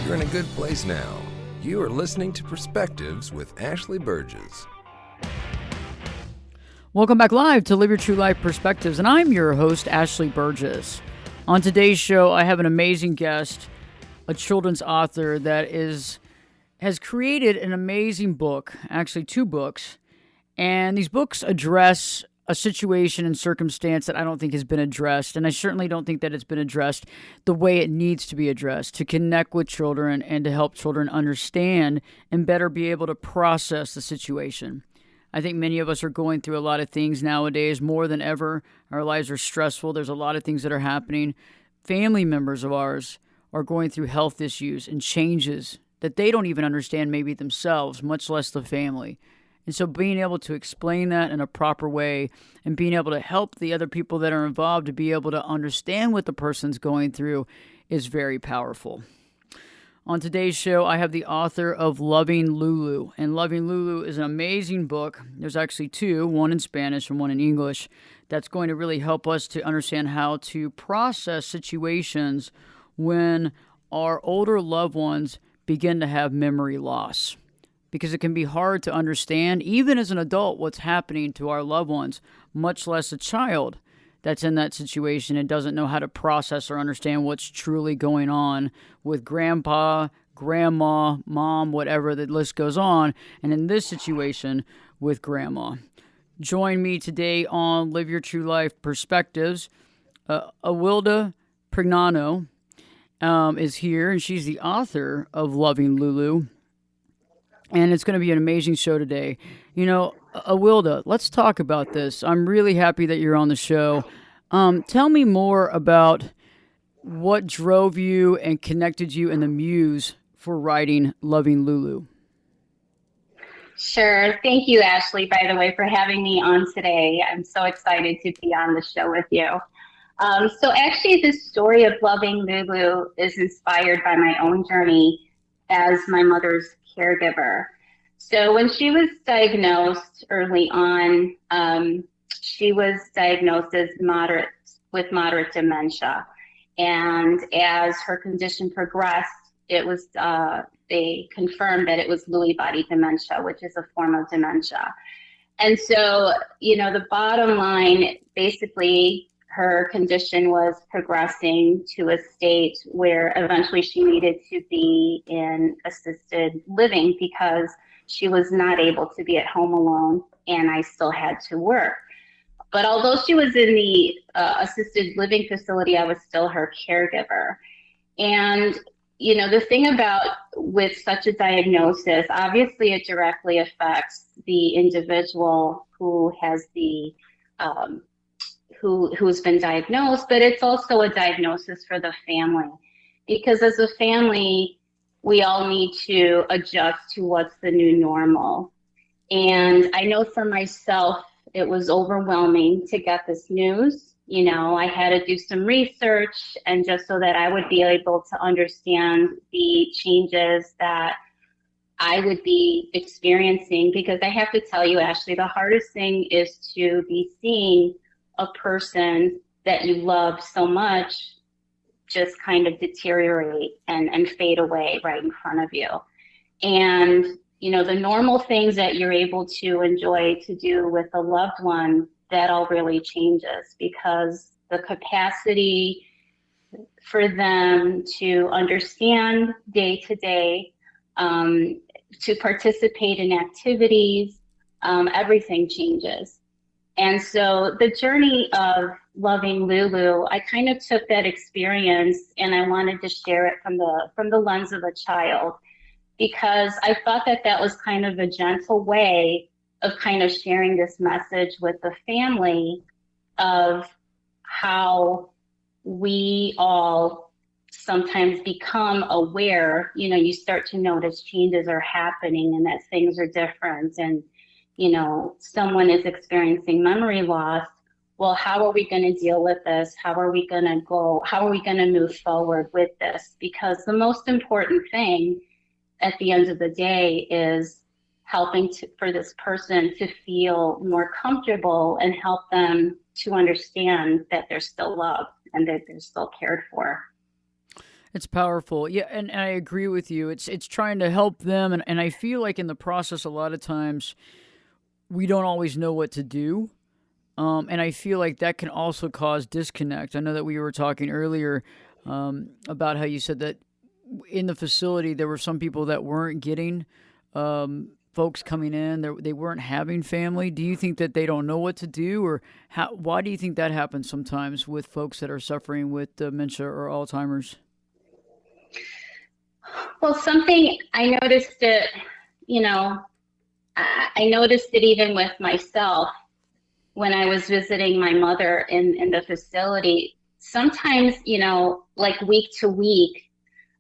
You're in a good place now. You are listening to Perspectives with Ashley Berges. Welcome back live to Live Your True Life Perspectives, and I'm your host, Ashley Berges. On today's show, I have an amazing guest, a children's author that has created an amazing book, actually 2 books, and these books address a situation and circumstance that I don't think has been addressed, and I certainly don't think that it's been addressed the way it needs to be addressed, to connect with children and to help children understand and better be able to process the situation. I think many of us are going through a lot of things nowadays, more than ever. Our lives are stressful. There's a lot of things that are happening. Family members of ours are going through health issues and changes that they don't even understand maybe themselves, much less the family. And so being able to explain that in a proper way and being able to help the other people that are involved to be able to understand what the person's going through is very powerful. On today's show, I have the author of Loving Lulu. And Loving Lulu is an amazing book. There's actually 2, one in Spanish and one in English, that's going to really help us to understand how to process situations when our older loved ones begin to have memory loss. Because it can be hard to understand, even as an adult, what's happening to our loved ones, much less a child that's in that situation and doesn't know how to process or understand what's truly going on with grandpa, grandma, mom, whatever, the list goes on, and in this situation, with grandma. Join me today on Live Your True Life Perspectives. Awilda Prignano is here, and she's the author of Loving Lulu. And it's going to be an amazing show today. You know, Awilda, let's talk about this. I'm really happy that you're on the show. Tell me more about what drove you and connected you in the muse for writing Loving Lulu. Sure. Thank you, Ashley, by the way, for having me on today. I'm so excited to be on the show with you. So actually, this story of Loving Lulu is inspired by my own journey as my mother's caregiver. So when she was diagnosed early on, she was diagnosed as with moderate dementia. And as her condition progressed, it was they confirmed that it was Lewy Body Dementia, which is a form of dementia. And so, you know, the bottom line, basically, her condition was progressing to a state where eventually she needed to be in assisted living because she was not able to be at home alone, and I still had to work. But although she was in the assisted living facility, I was still her caregiver. And, you know, the thing about with such a diagnosis, obviously it directly affects the individual who has the who's been diagnosed, but it's also a diagnosis for the family, because as a family, we all need to adjust to what's the new normal. And I know for myself, it was overwhelming to get this news. You know, I had to do some research, and just so that I would be able to understand the changes that I would be experiencing, because I have to tell you, Ashley, the hardest thing is to be seeing a person that you love so much just kind of deteriorate and fade away right in front of you. And, you know, the normal things that you're able to enjoy to do with a loved one, that all really changes, because the capacity for them to understand day to day, to participate in activities, everything changes. And so the journey of Loving Lulu, I kind of took that experience and I wanted to share it from the lens of a child, because I thought that that was kind of a gentle way of kind of sharing this message with the family of how we all sometimes become aware. You know, you start to notice changes are happening and that things are different, and you know, someone is experiencing memory loss. Well, how are we going to deal with this? How are we going to move forward with this? Because the most important thing at the end of the day is helping for this person to feel more comfortable and help them to understand that they're still loved and that they're still cared for. It's powerful. Yeah, and I agree with you. It's trying to help them, and I feel like in the process a lot of times we don't always know what to do. And I feel like that can also cause disconnect. I know that we were talking earlier about how you said that in the facility there were some people that weren't getting folks coming in. They weren't having family. Do you think that they don't know what to do, or why do you think that happens sometimes with folks that are suffering with dementia or Alzheimer's? Well, something I noticed it, you know, I noticed it even with myself when I was visiting my mother in the facility. Sometimes, like week to week,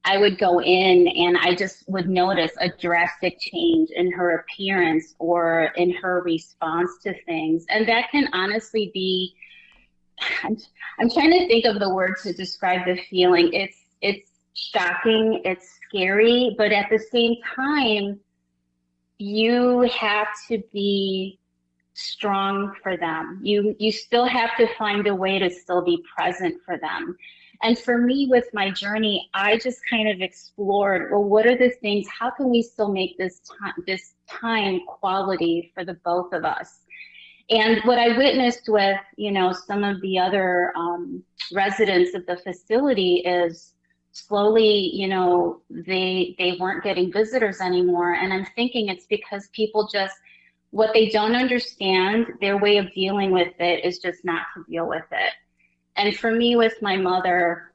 I would go in and I just would notice a drastic change in her appearance or in her response to things. And that can honestly be, I'm trying to think of the word to describe the feeling. It's shocking, it's scary, but at the same time, you have to be strong for them. You still have to find a way to still be present for them. And for me, with my journey, I just kind of explored, well, what are the things, how can we still make this time quality for the both of us? And what I witnessed with, some of the other residents of the facility is slowly, they weren't getting visitors anymore. And I'm thinking it's because people just, what they don't understand, their way of dealing with it is just not to deal with it. And for me, with my mother,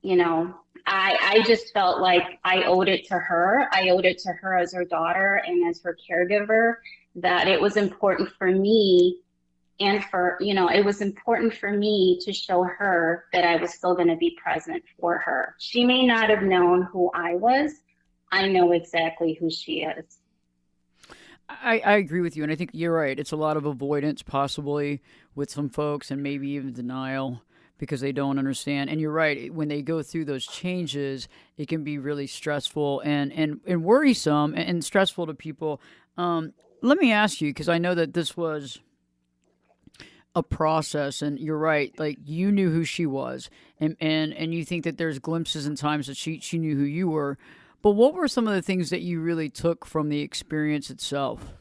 I just felt like I owed it to her. I owed it to her as her daughter and as her caregiver, that it was important for me and it was important for me to show her that I was still going to be present for her. She may not have known who I was. I know exactly who she is. I agree with you, and I think you're right. It's a lot of avoidance, possibly, with some folks, and maybe even denial because they don't understand. And you're right. When they go through those changes, it can be really stressful and worrisome and stressful to people. Let me ask you, because I know that this was a process, and you're right. Like, you knew who she was, and you think that there's glimpses and times that she knew who you were. But what were some of the things that you really took from the experience itself?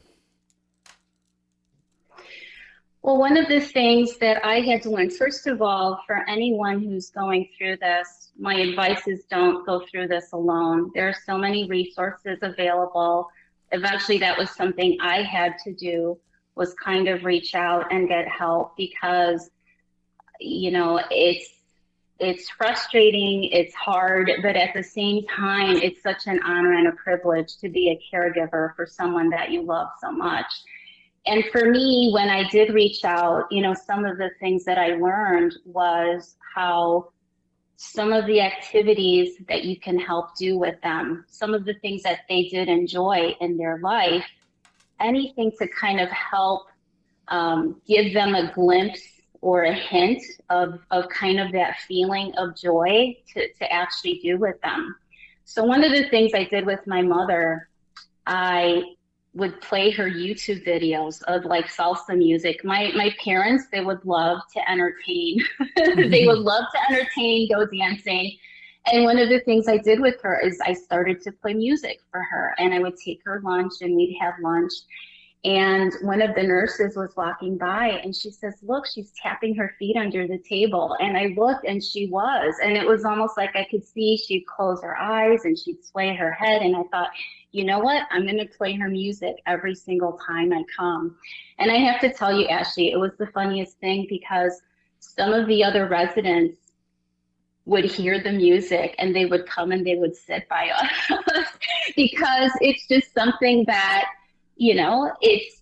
Well, one of the things that I had to learn, first of all, for anyone who's going through this, my advice is don't go through this alone. There are so many resources available. Eventually, that was something I had to do, was kind of reach out and get help because, it's frustrating, it's hard, but at the same time, it's such an honor and a privilege to be a caregiver for someone that you love so much. And for me, when I did reach out, some of the things that I learned was how some of the activities that you can help do with them, some of the things that they did enjoy in their life, anything to kind of help give them a glimpse or a hint of kind of that feeling of joy to actually do with them. So one of the things I did with my mother, I would play her YouTube videos of like salsa music. My parents, they would love to entertain. They would love to entertain, go dancing. And one of the things I did with her is I started to play music for her, and I would take her lunch and we'd have lunch. And one of the nurses was walking by and she says, look, she's tapping her feet under the table. And I looked and she was, and it was almost like I could see she'd close her eyes and she'd sway her head. And I thought, you know what? I'm going to play her music every single time I come. And I have to tell you, Ashley, it was the funniest thing because some of the other residents would hear the music and they would come and they would sit by us because it's just something that, it's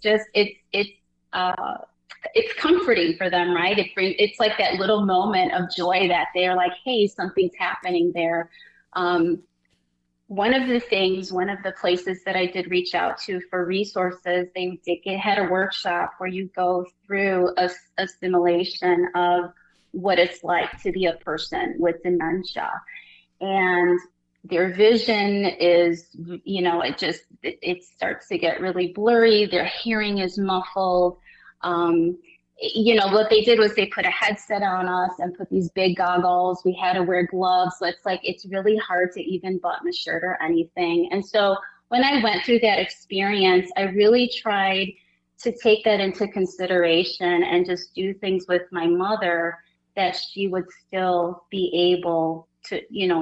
comforting for them, right? It's like that little moment of joy that they're like, hey, something's happening there. One of the places that I did reach out to for resources, they had a workshop where you go through a simulation of what it's like to be a person with dementia. And their vision is, it starts to get really blurry. Their hearing is muffled. what they did was they put a headset on us and put these big goggles. We had to wear gloves. So it's like, it's really hard to even button a shirt or anything. And so when I went through that experience, I really tried to take that into consideration and just do things with my mother that she would still be able to,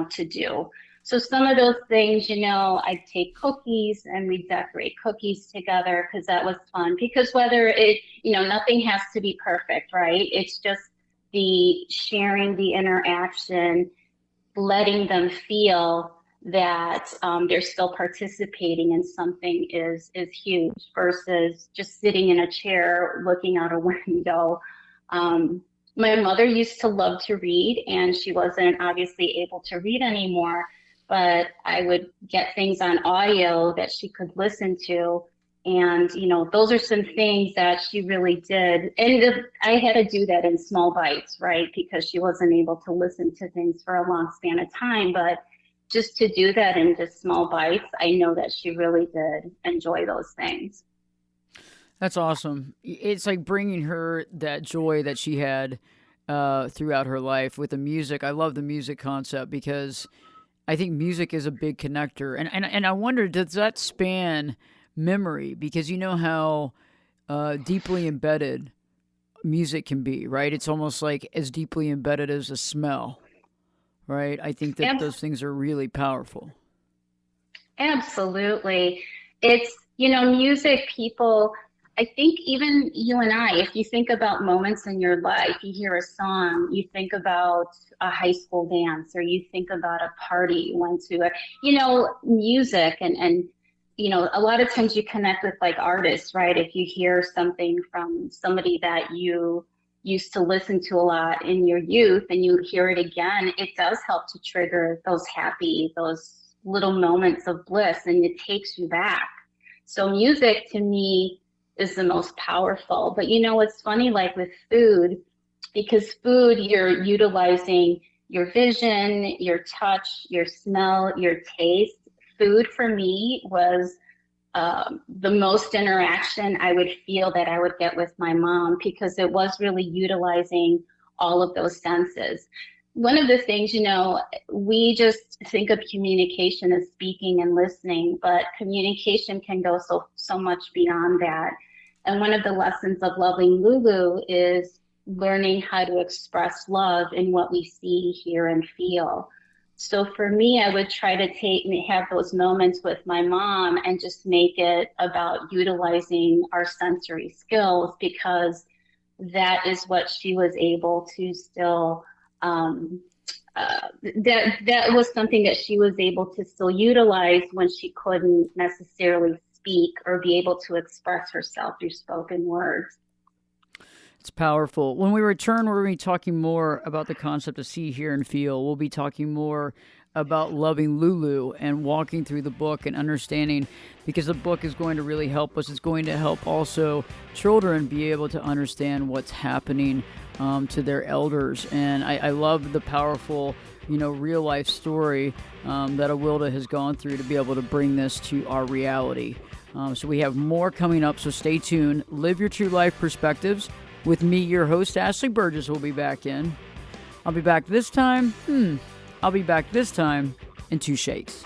to do. So some of those things, I'd take cookies and we'd decorate cookies together because that was fun. Because whether nothing has to be perfect, right? It's just the sharing, the interaction, letting them feel that they're still participating in something is huge versus just sitting in a chair looking out a window. My mother used to love to read, and she wasn't obviously able to read anymore, but I would get things on audio that she could listen to. And, those are some things that she really did. And I had to do that in small bites, right? Because she wasn't able to listen to things for a long span of time. But just to do that in just small bites, I know that she really did enjoy those things. That's awesome. It's like bringing her that joy that she had throughout her life with the music. I love the music concept because I think music is a big connector. And I wonder, does that span memory? Because you know how deeply embedded music can be, right? It's almost like as deeply embedded as a smell, right? I think that those things are really powerful. Absolutely. It's, music, people, I think even you and I, if you think about moments in your life, you hear a song, you think about a high school dance, or you think about a party you went to, music and a lot of times you connect with like artists, right? If you hear something from somebody that you used to listen to a lot in your youth and you hear it again, it does help to trigger those little moments of bliss, and it takes you back. So music to me is the most powerful. But it's funny, like with food, because food, you're utilizing your vision, your touch, your smell, your taste. Food for me was the most interaction I would feel that I would get with my mom, because it was really utilizing all of those senses. One of the things, we just think of communication as speaking and listening, but communication can go so much beyond that. And one of the lessons of loving Lulu is learning how to express love in what we see, hear, and feel. So for me, I would try to have those moments with my mom and just make it about utilizing our sensory skills, because that is what she was able to still that was something that she was able to still utilize when she couldn't necessarily speak or be able to express herself through spoken words. It's powerful. When we return, we're going to be talking more about the concept of see, hear, and feel. We'll be talking more about loving Lulu and walking through the book and understanding, because the book is going to really help us. It's going to help also children be able to understand what's happening to their elders. And I love the powerful, real life story that Awilda has gone through to be able to bring this to our reality. So we have more coming up, so stay tuned. Live Your True Life Perspectives with me, your host, Ashley Burgess, will be back in. I'll be back this time. I'll be back this time in 2 shakes.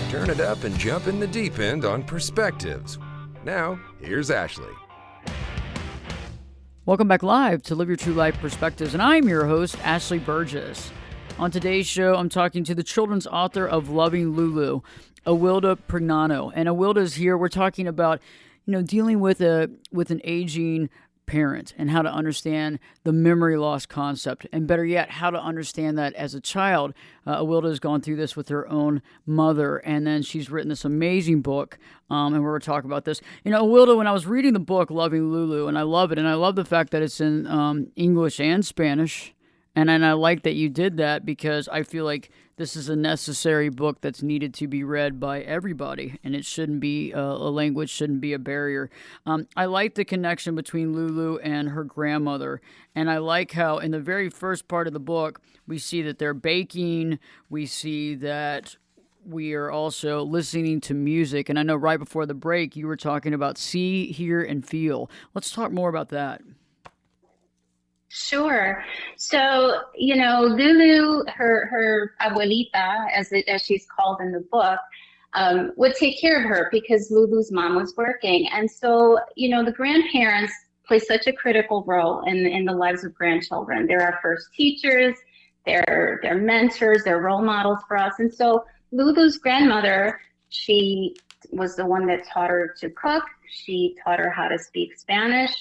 Turn it up and jump in the deep end on Perspectives. Now, here's Ashley. Welcome back live to Live Your True Life Perspectives, and I'm your host, Ashley Burgess. On today's show, I'm talking to the children's author of Loving Lulu, Awilda Prignano. And Awilda's here. We're talking about, dealing with an aging parent and how to understand the memory loss concept, and better yet, how to understand that as a child. Awilda has gone through this with her own mother, and then she's written this amazing book, and we're going to talk about this. Awilda, when I was reading the book Loving Lulu, and I love it, and I love the fact that it's in English and Spanish, And I like that you did that, because I feel like this is a necessary book that's needed to be read by everybody, and it shouldn't be a language shouldn't be a barrier. I like the connection between Lulu and her grandmother, and I like how in the very first part of the book we see that they're baking, we see that we are also listening to music, and I know right before the break you were talking about see, hear, and feel. Let's talk more about that. Sure. So, Lulu, her Abuelita, as she's called in the book, would take care of her because Lulu's mom was working. And so, the grandparents play such a critical role in the lives of grandchildren. They're our first teachers, they're mentors, they're role models for us. And so Lulu's grandmother, she was the one that taught her to cook. She taught her how to speak Spanish.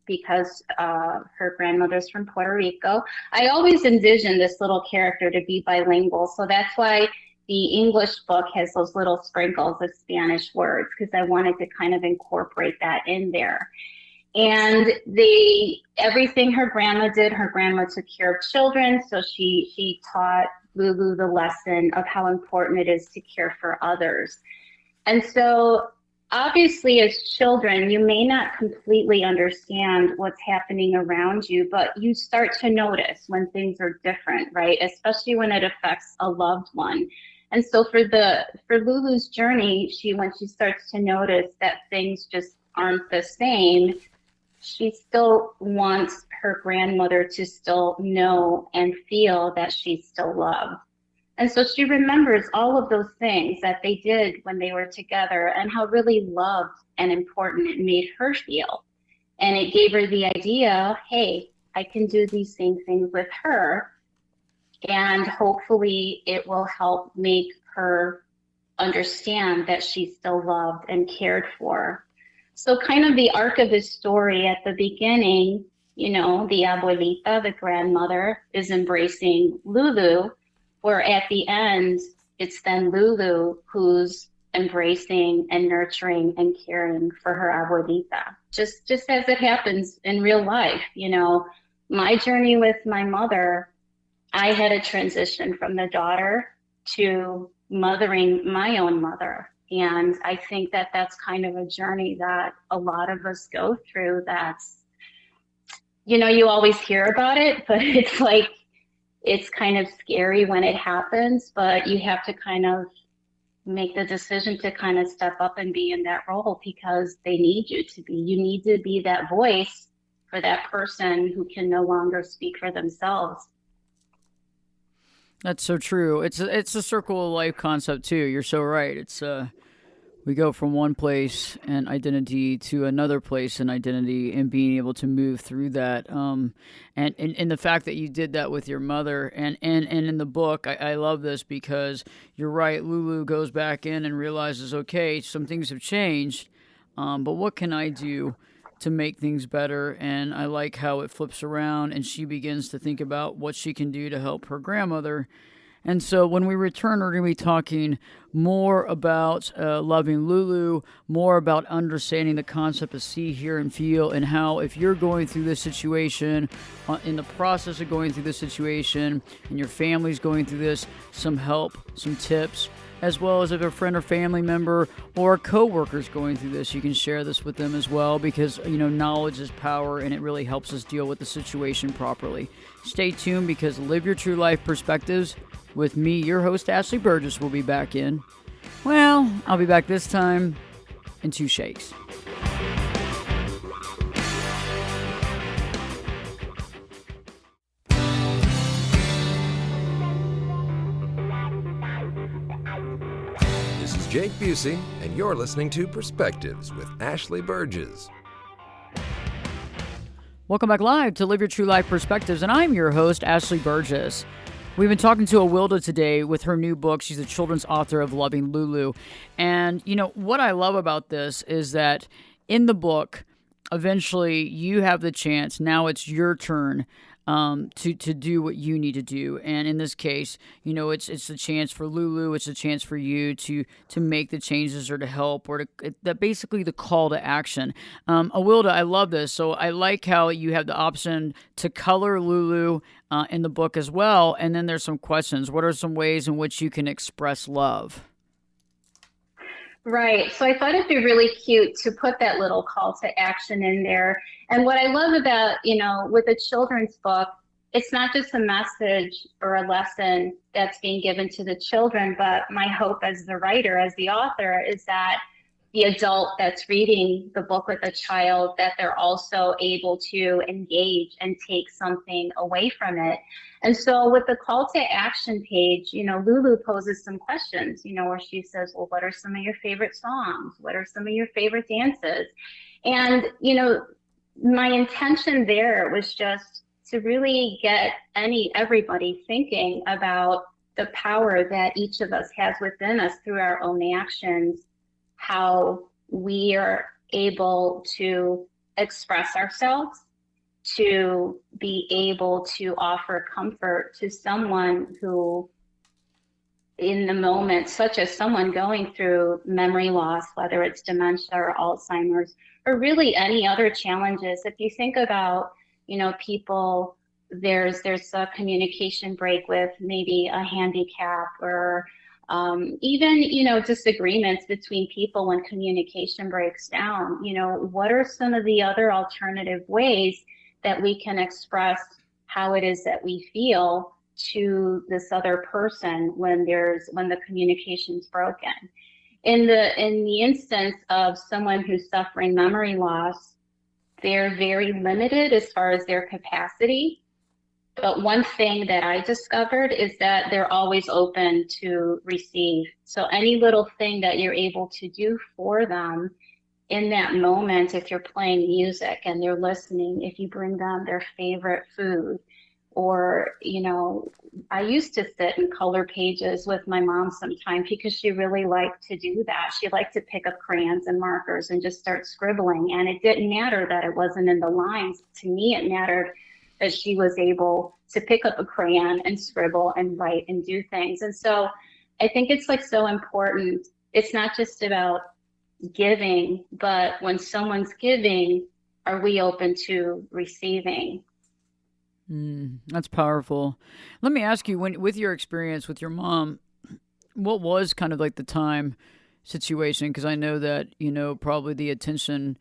Because her grandmother's from Puerto Rico. I always envisioned this little character to be bilingual. So that's why the English book has those little sprinkles of Spanish words, because I wanted to kind of incorporate that in there. And everything her grandma did, her grandma took care of children. So she taught Lulu the lesson of how important it is to care for others. And so obviously, as children, you may not completely understand what's happening around you, but you start to notice when things are different, right? Especially when it affects a loved one. And so for Lulu's journey, when she starts to notice that things just aren't the same, she still wants her grandmother to still know and feel that she's still loved. And so she remembers all of those things that they did when they were together and how really loved and important it made her feel. And it gave her the idea, hey, I can do these same things with her. And hopefully it will help make her understand that she's still loved and cared for. So kind of the arc of this story at the beginning, the Abuelita, the grandmother, is embracing Lulu, where at the end, it's then Lulu who's embracing and nurturing and caring for her Abuelita. Just as it happens in real life, my journey with my mother, I had a transition from the daughter to mothering my own mother. And I think that that's kind of a journey that a lot of us go through. That's, you always hear about it, but it's like, it's kind of scary when it happens, but you have to kind of make the decision to kind of step up and be in that role because they need you to be. You need to be that voice for that person who can no longer speak for themselves. That's so true. It's a circle of life concept too. You're so right. It's we go from one place and identity to another place and identity, and being able to move through that. And the fact that you did that with your mother, and in the book, I love this because you're right. Lulu goes back in and realizes, okay, some things have changed, but what can I do to make things better? And I like how it flips around and she begins to think about what she can do to help her grandmother. And so when we return, we're going to be talking more about loving Lulu, more about understanding the concept of see, hear, and feel, and how if you're going through this situation, in the process of going through this situation, and your family's going through this, some help, some tips, as well as if a friend or family member or a coworker's going through this, you can share this with them as well, because knowledge is power and it really helps us deal with the situation properly. Stay tuned, because Live Your True Life Perspectives with me, your host, Ashley Burgess, will be back in. Well, I'll be back this time in 2 shakes. This is Jake Busey, and you're listening to Perspectives with Ashley Burgess. Welcome back live to Live Your True Life Perspectives, and I'm your host, Ashley Burgess. We've been talking to Awilda today with her new book. She's a children's author of Loving Lulu. And, what I love about this is that in the book, eventually you have the chance, now it's your turn, to do what you need to do. And in this case, it's a chance for Lulu, it's a chance for you to make the changes or to help or that basically the call to action. Awilda, I love this. So I like how you have the option to color Lulu in the book as well. And then there's some questions. What are some ways in which you can express love? Right. So I thought it'd be really cute to put that little call to action in there. And what I love about, with a children's book, it's not just a message or a lesson that's being given to the children, but my hope as the writer, as the author, is that the adult that's reading the book with a child, that they're also able to engage and take something away from it. And so with the call to action page, Lulu poses some questions, where she says, well, what are some of your favorite songs? What are some of your favorite dances? And, my intention there was just to really get everybody thinking about the power that each of us has within us through our own actions, how we are able to express ourselves, to be able to offer comfort to someone who, in the moment, such as someone going through memory loss, whether it's dementia or Alzheimer's, or really any other challenges. If you think about, people, there's a communication break with maybe a handicap or even, disagreements between people when communication breaks down. What are some of the other alternative ways that we can express how it is that we feel to this other person when the communication's broken? In the instance of someone who's suffering memory loss, they're very limited as far as their capacity. But one thing that I discovered is that they're always open to receive. So any little thing that you're able to do for them in that moment, if you're playing music and they're listening, if you bring them their favorite food, or, I used to sit and color pages with my mom sometimes because she really liked to do that. She liked to pick up crayons and markers and just start scribbling. And it didn't matter that it wasn't in the lines. To me, it mattered that she was able to pick up a crayon and scribble and write and do things. And so I think it's so important. It's not just about giving, but when someone's giving, are we open to receiving? That's powerful. Let me ask you, with your experience with your mom, what was kind of like the time situation? Because I know that, probably the attention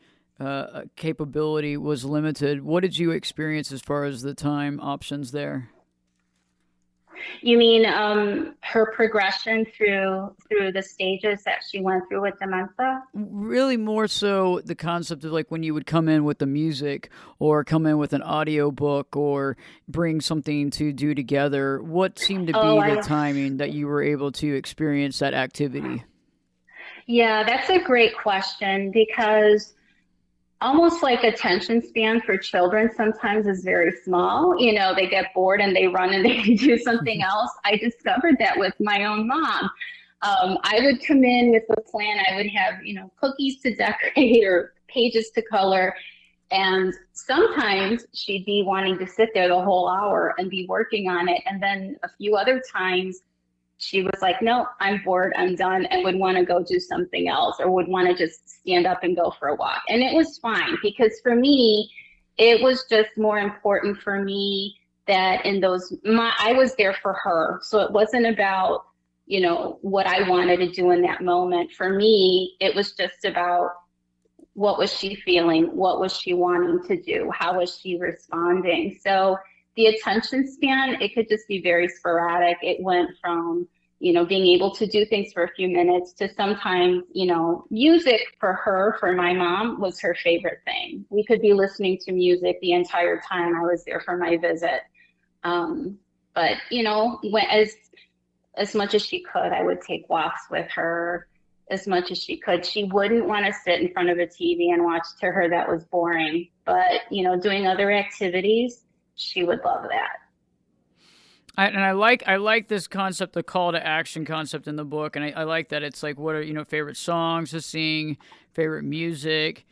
capability was limited. What did you experience as far as the time options there? You mean her progression through the stages that she went through with dementia? Really more so the concept of when you would come in with the music or come in with an audio book or bring something to do together. What seemed to be the timing that you were able to experience that activity? Yeah, that's a great question, because almost like attention span for children sometimes is very small. They get bored and they run and they do something else. I discovered that with my own mom. I would come in with a plan. I would have, cookies to decorate or pages to color. And sometimes she'd be wanting to sit there the whole hour and be working on it. And then a few other times she was like, no, I'm bored, I'm done, and would want to go do something else or would want to just stand up and go for a walk. And it was fine, because for me, it was just more important for me that I was there for her. So it wasn't about, what I wanted to do in that moment. For me, it was just about what was she feeling? What was she wanting to do? How was she responding? So the attention span, it could just be very sporadic. It went from, being able to do things for a few minutes to sometimes, music for my mom was her favorite thing. We could be listening to music the entire time I was there for my visit. But, as much as she could, I would take walks with her as much as she could. She wouldn't want to sit in front of a TV and watch. To her, that was boring. But, doing other activities, she would love that. I like this concept, the call to action concept in the book, and I like that it's what are favorite songs to sing, favorite music,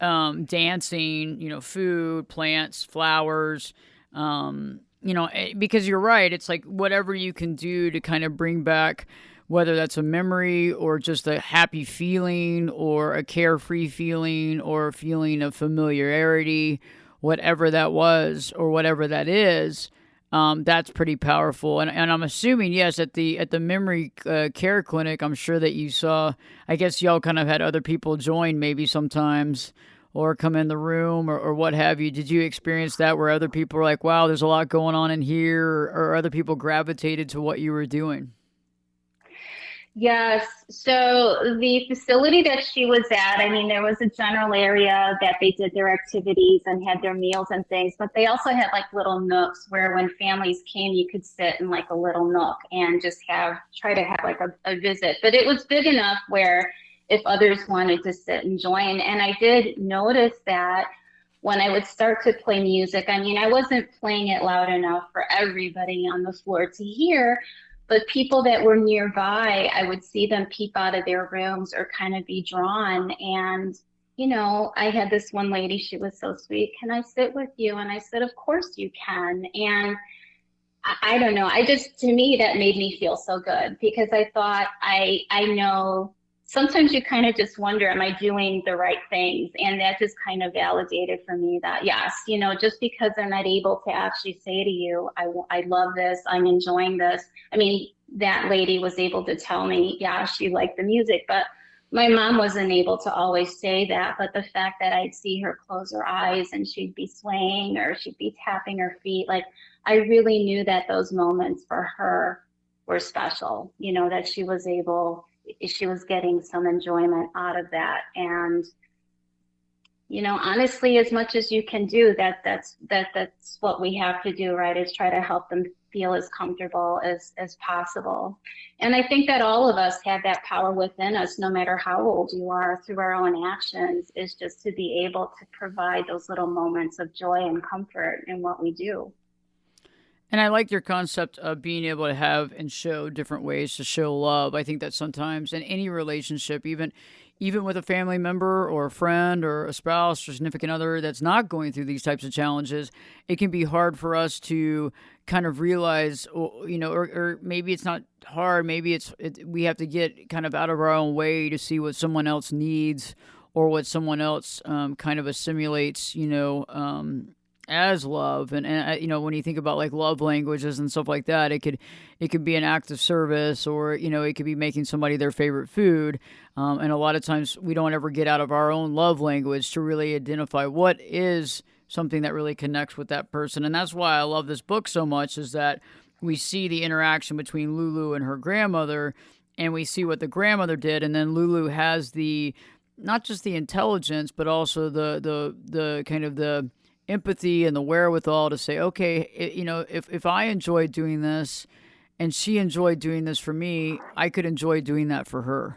dancing, food, plants, flowers. Because you're right. It's like whatever you can do to kind of bring back, whether that's a memory or just a happy feeling or a carefree feeling or a feeling of familiarity, whatever that was or whatever that is, that's pretty powerful. And I'm assuming, yes, at the memory care clinic, I'm sure that you saw, I guess y'all kind of had other people join maybe sometimes or come in the room or what have you. Did you experience that where other people were like, wow, there's a lot going on in here, or other people gravitated to what you were doing? Yes. So the facility that she was at, I mean, there was a general area that they did their activities and had their meals and things, but they also had like little nooks where when families came, you could sit in like a little nook and just try to have like a visit. But it was big enough where if others wanted to sit and join. And I did notice that when I would start to play music, I mean, I wasn't playing it loud enough for everybody on the floor to hear. But people that were nearby, I would see them peep out of their rooms or kind of be drawn. And, I had this one lady, she was so sweet. Can I sit with you? And I said, of course you can. And I don't know. To me, that made me feel so good because I thought, I know sometimes you kind of just wonder, am I doing the right things? And that just kind of validated for me that, yes, just because they're not able to actually say to you, I love this, I'm enjoying this. I mean, that lady was able to tell me, yeah, she liked the music, but my mom wasn't able to always say that. But the fact that I'd see her close her eyes and she'd be swaying or she'd be tapping her feet, like I really knew that those moments for her were special, that she was getting some enjoyment out of that. And honestly, as much as you can do, that's what we have to do, right, is try to help them feel as comfortable as possible. And I think that all of us have that power within us, no matter how old you are, through our own actions, is just to be able to provide those little moments of joy and comfort in what we do. And I like your concept of being able to have and show different ways to show love. I think that sometimes in any relationship, even with a family member or a friend or a spouse or significant other that's not going through these types of challenges, it can be hard for us to kind of realize, or maybe it's not hard. Maybe we have to get kind of out of our own way to see what someone else needs or what someone else kind of assimilates, as love. And when you think about like love languages and stuff like that, it could be an act of service, or it could be making somebody their favorite food. And a lot of times we don't ever get out of our own love language to really identify what is something that really connects with that person. And that's why I love this book so much, is that we see the interaction between Lulu and her grandmother, and we see what the grandmother did, and then Lulu has not just the intelligence, but also the kind of the empathy and the wherewithal to say, okay, if I enjoyed doing this and she enjoyed doing this for me, I could enjoy doing that for her.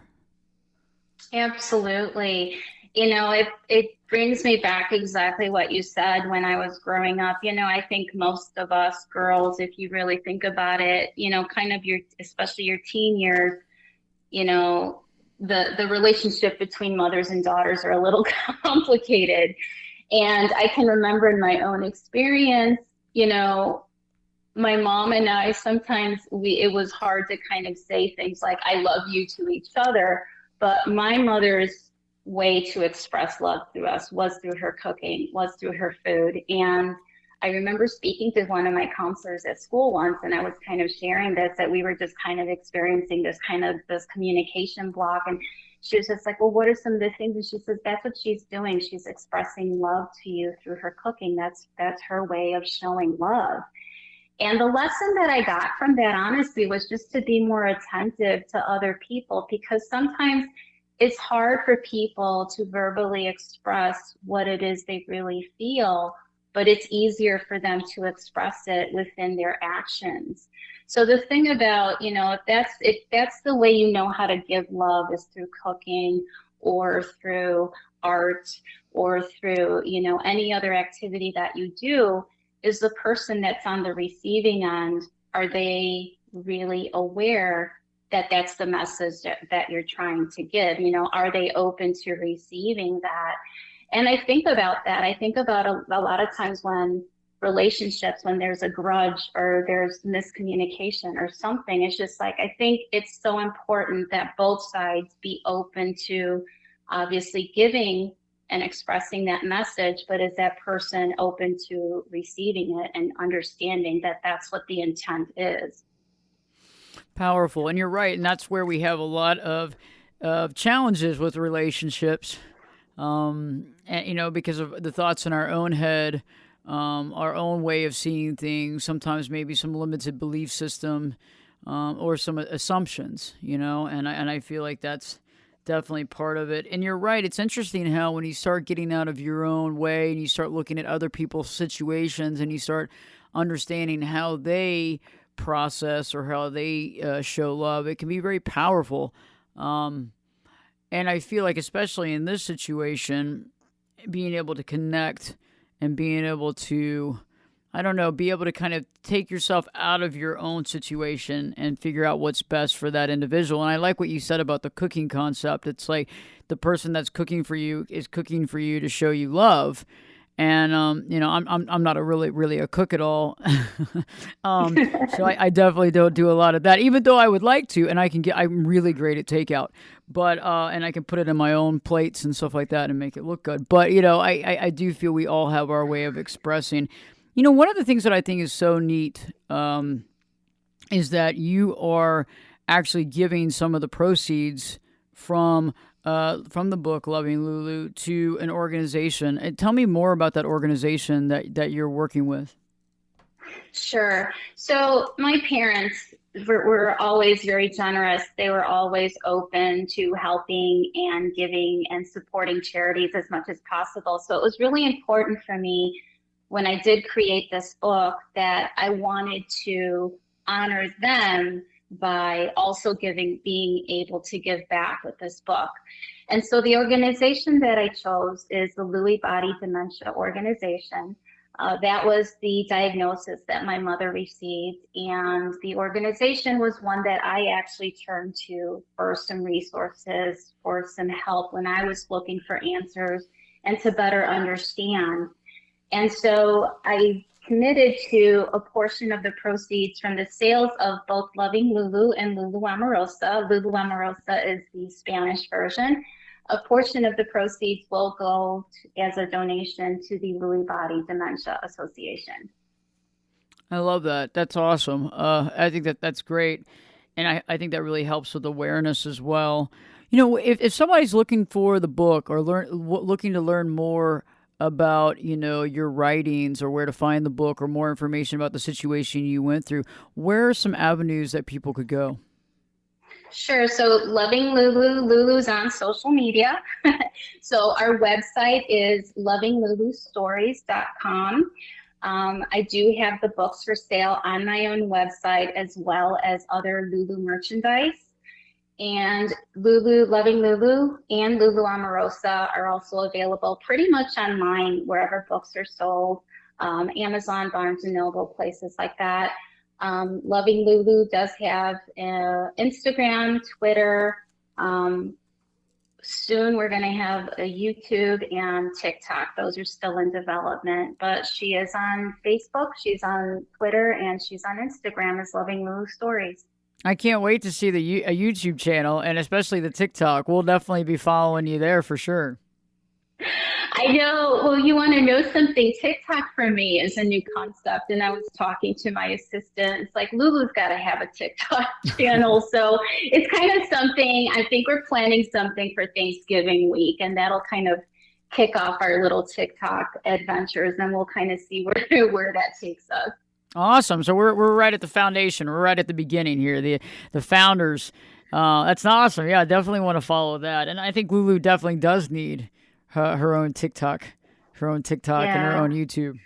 Absolutely. It brings me back exactly what you said when I was growing up. I think most of us girls, if you really think about it, kind of especially your teen years, the relationship between mothers and daughters are a little complicated. And I can remember in my own experience, my mom and I, sometimes it was hard to kind of say things like, I love you to each other. But my mother's way to express love through us was through her cooking, was through her food. And I remember speaking to one of my counselors at school once, and I was kind of sharing this, that we were just kind of experiencing this communication block. And she was just like, well, what are some of the things? And she says, that's what she's doing. She's expressing love to you through her cooking. That's her way of showing love. And the lesson that I got from that, honestly, was just to be more attentive to other people, because sometimes it's hard for people to verbally express what it is they really feel, but it's easier for them to express it within their actions. So the thing about, if that's the way you know how to give love, is through cooking or through art or through, any other activity that you do, is the person that's on the receiving end, are they really aware that that's the message that you're trying to give? Are they open to receiving that? And I think about that. I think about a lot of times when relationships when there's a grudge or there's miscommunication or something. It's just like, I think it's so important that both sides be open to obviously giving and expressing that message, but is that person open to receiving it and understanding that that's what the intent is? Powerful. And you're right. And that's where we have a lot of challenges with relationships. And, because of the thoughts in our own head, our own way of seeing things, sometimes maybe some limited belief system, or some assumptions, and I feel like that's definitely part of it. And you're right. It's interesting how when you start getting out of your own way and you start looking at other people's situations and you start understanding how they process or how they show love, it can be very powerful. And I feel like, especially in this situation, being able to connect and being able to, I don't know, be able to kind of take yourself out of your own situation and figure out what's best for that individual. And I like what you said about the cooking concept. It's like the person that's cooking for you is cooking for you to show you love. And I'm not a really a cook at all, so I definitely don't do a lot of that. Even though I would like to, and I'm really great at takeout, but and I can put it in my own plates and stuff like that and make it look good. But I do feel we all have our way of expressing. One of the things that I think is so neat is that you are actually giving some of the proceeds from the book Loving Lulu to an organization. And tell me more about that organization that you're working with. Sure. So my parents were always very generous. They were always open to helping and giving and supporting charities as much as possible. So it was really important for me when I did create this book that I wanted to honor them by also being able to give back with this book. And so the organization that I chose is the Lewy Body Dementia organization. That was the diagnosis that my mother received. And the organization was one that I actually turned to for some resources, for some help when I was looking for answers and to better understand. And so I committed to a portion of the proceeds from the sales of both Loving Lulu and Lulu Amorosa. Lulu Amorosa is the Spanish version. A portion of the proceeds will go as a donation to the Lewy Body Dementia Association. I love that. That's awesome. I think that's great. And I think that really helps with awareness as well. If somebody's looking for the book or looking to learn more about, your writings or where to find the book or more information about the situation you went through, where are some avenues that people could go? Sure. So Loving Lulu, Lulu's on social media. So our website is lovinglulustories.com. I do have the books for sale on my own website as well as other Lulu merchandise. And Loving Lulu and Lulu Amorosa are also available pretty much online wherever books are sold, Amazon, Barnes & Noble, places like that. Loving Lulu does have Instagram, Twitter. Soon we're going to have a YouTube and TikTok. Those are still in development, but she is on Facebook, she's on Twitter, and she's on Instagram as Loving Lulu Stories. I can't wait to see a YouTube channel and especially the TikTok. We'll definitely be following you there for sure. I know. Well, you want to know something? TikTok for me is a new concept. And I was talking to my assistant. It's like, Lulu's got to have a TikTok channel. So it's kind of something, I think we're planning something for Thanksgiving week. And that'll kind of kick off our little TikTok adventures. And we'll kind of see where that takes us. Awesome. So we're right at the foundation. We're right at the beginning here. The founders. That's awesome. Yeah, I definitely want to follow that. And I think Lulu definitely does need her own TikTok yeah. And her own YouTube.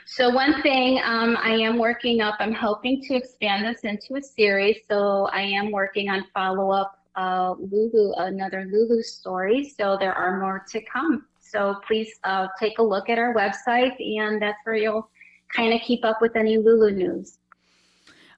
So one thing I am working up, I'm hoping to expand this into a series. So I am working on follow-up another Lulu story. So there are more to come. So please take a look at our website, and that's where you'll kind of keep up with any Lulu news.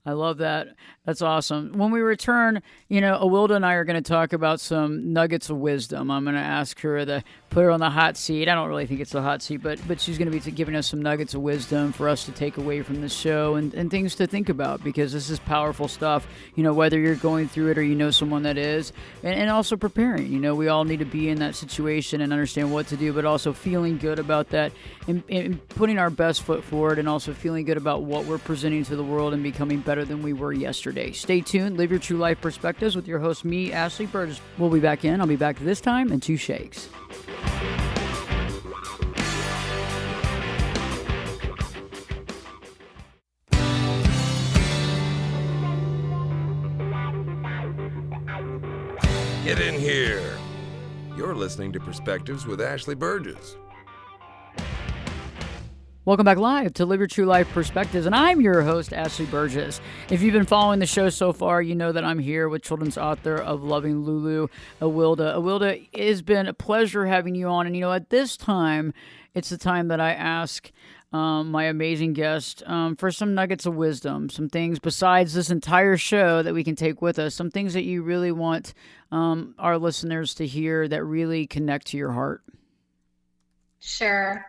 I love that. That's awesome. When we return, Awilda and I are going to talk about some nuggets of wisdom. I'm going to ask her the put her on the hot seat. I don't really think it's a hot seat, but she's going to be giving us some nuggets of wisdom for us to take away from this show and things to think about, because this is powerful stuff, whether you're going through it or someone that is, and also preparing. We all need to be in that situation and understand what to do, but also feeling good about that and putting our best foot forward, and also feeling good about what we're presenting to the world and becoming better than we were yesterday. Stay tuned. Live your true life perspectives with your host, me, Ashley Burgess. We'll be back in. I'll be back this time in 2 shakes. Get in here. You're listening to Perspectives with Ashley Burgess. Welcome back live to Live Your True Life Perspectives, and I'm your host, Ashley Burgess. If you've been following the show so far, you know that I'm here with children's author of Loving Lulu, Awilda. Awilda, it has been a pleasure having you on, and at this time, it's the time that I ask my amazing guest for some nuggets of wisdom, some things besides this entire show that we can take with us, some things that you really want our listeners to hear that really connect to your heart. Sure.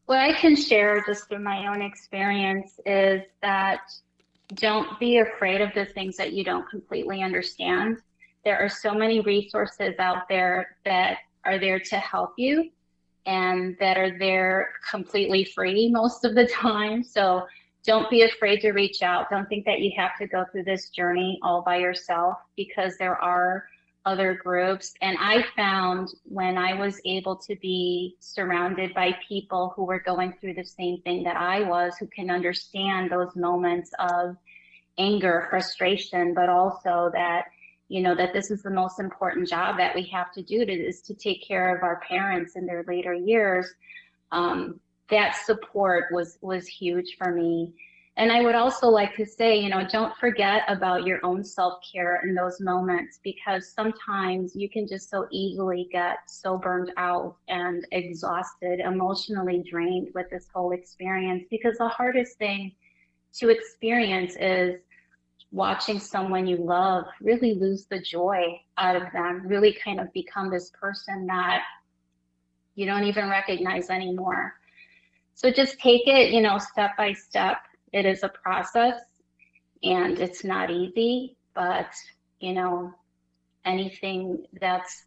What I can share just through my own experience is that don't be afraid of the things that you don't completely understand. There are so many resources out there that are there to help you and that are there completely free most of the time. So don't be afraid to reach out. Don't think that you have to go through this journey all by yourself, because there are other groups. And I found when I was able to be surrounded by people who were going through the same thing that I was, who can understand those moments of anger, frustration, but also that, that this is the most important job that we have to do, is to take care of our parents in their later years. That support was huge for me. And I would also like to say, don't forget about your own self-care in those moments, because sometimes you can just so easily get so burned out and exhausted, emotionally drained with this whole experience, because the hardest thing to experience is watching someone you love really lose the joy out of them, really kind of become this person that you don't even recognize anymore. So just take it, step by step. It is a process and it's not easy, but anything that's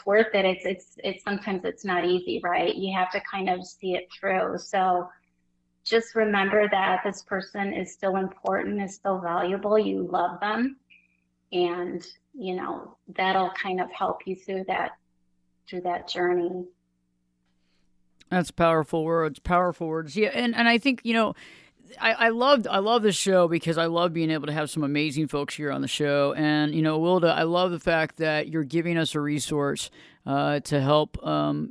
worth it, it's sometimes it's not easy, right? You have to kind of see it through. So just remember that this person is still important, is still valuable. You love them, and that'll kind of help you through that journey. That's powerful words. Yeah, and I think I love this show because I love being able to have some amazing folks here on the show. And, Awilda, I love the fact that you're giving us a resource to help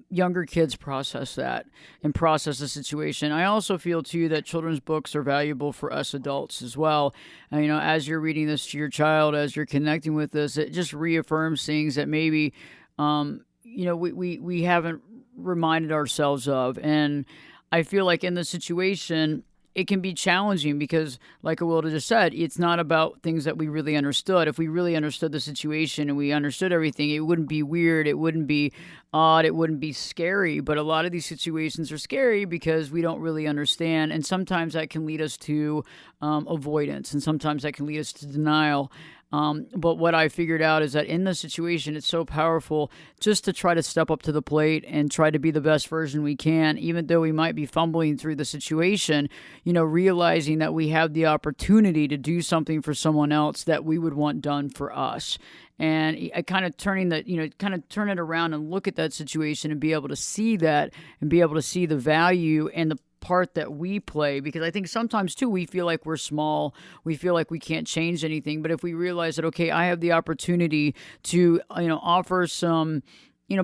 younger kids process that and process the situation. I also feel, too, that children's books are valuable for us adults as well. And, as you're reading this to your child, as you're connecting with this, it just reaffirms things that maybe, we haven't reminded ourselves of. And I feel like in this situation, it can be challenging because, like Awilda just said, it's not about things that we really understood. If we really understood the situation and we understood everything, it wouldn't be weird, it wouldn't be odd, it wouldn't be scary. But a lot of these situations are scary because we don't really understand, and sometimes that can lead us to avoidance, and sometimes that can lead us to denial. But what I figured out is that in this situation, it's so powerful just to try to step up to the plate and try to be the best version we can, even though we might be fumbling through the situation, realizing that we have the opportunity to do something for someone else that we would want done for us. And I kind of turn it around and look at that situation and be able to see that and be able to see the value and the part that we play, because I think sometimes too we feel like we're small, we feel like we can't change anything. But if we realize that, okay, I have the opportunity to offer some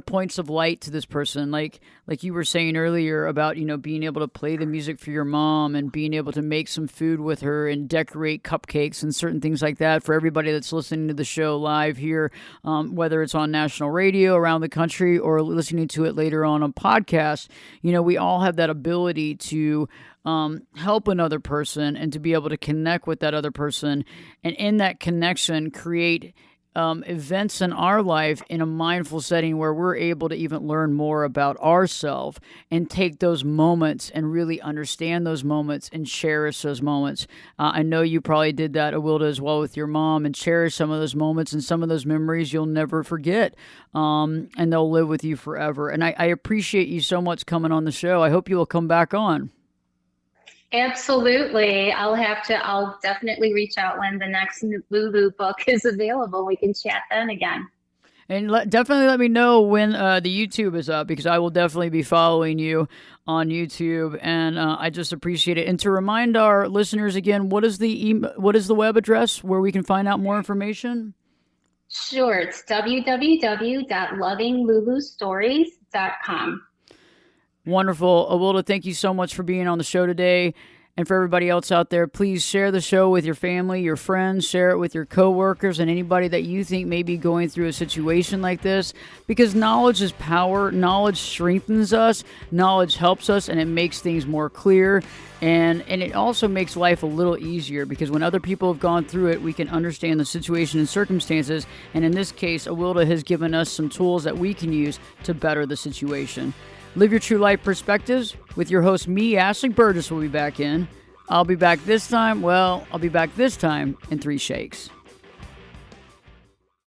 points of light to this person, like you were saying earlier about being able to play the music for your mom and being able to make some food with her and decorate cupcakes and certain things like that for everybody that's listening to the show live here, whether it's on national radio around the country or listening to it later on podcast. We all have that ability to help another person and to be able to connect with that other person, and in that connection create events in our life in a mindful setting where we're able to even learn more about ourselves and take those moments and really understand those moments and cherish those moments. I know you probably did that, Awilda, as well with your mom, and cherish some of those moments and some of those memories you'll never forget, and they'll live with you forever. And I appreciate you so much coming on the show. I hope you will come back on. Absolutely. I'll definitely reach out when the next Lulu book is available. We can chat then again. And definitely let me know when the YouTube is up, because I will definitely be following you on YouTube, and I just appreciate it. And to remind our listeners again, what is the web address where we can find out more information? Sure. It's www.lovinglulustories.com. Wonderful. Awilda, thank you so much for being on the show today. And for everybody else out there, please share the show with your family, your friends, share it with your coworkers, and anybody that you think may be going through a situation like this, because knowledge is power. Knowledge strengthens us. Knowledge helps us, and it makes things more clear. And it also makes life a little easier, because when other people have gone through it, we can understand the situation and circumstances. And in this case, Awilda has given us some tools that we can use to better the situation. Live Your True Life Perspectives with your host, me, Ashley Burgess, will be back in. I'll be back this time in 3 shakes.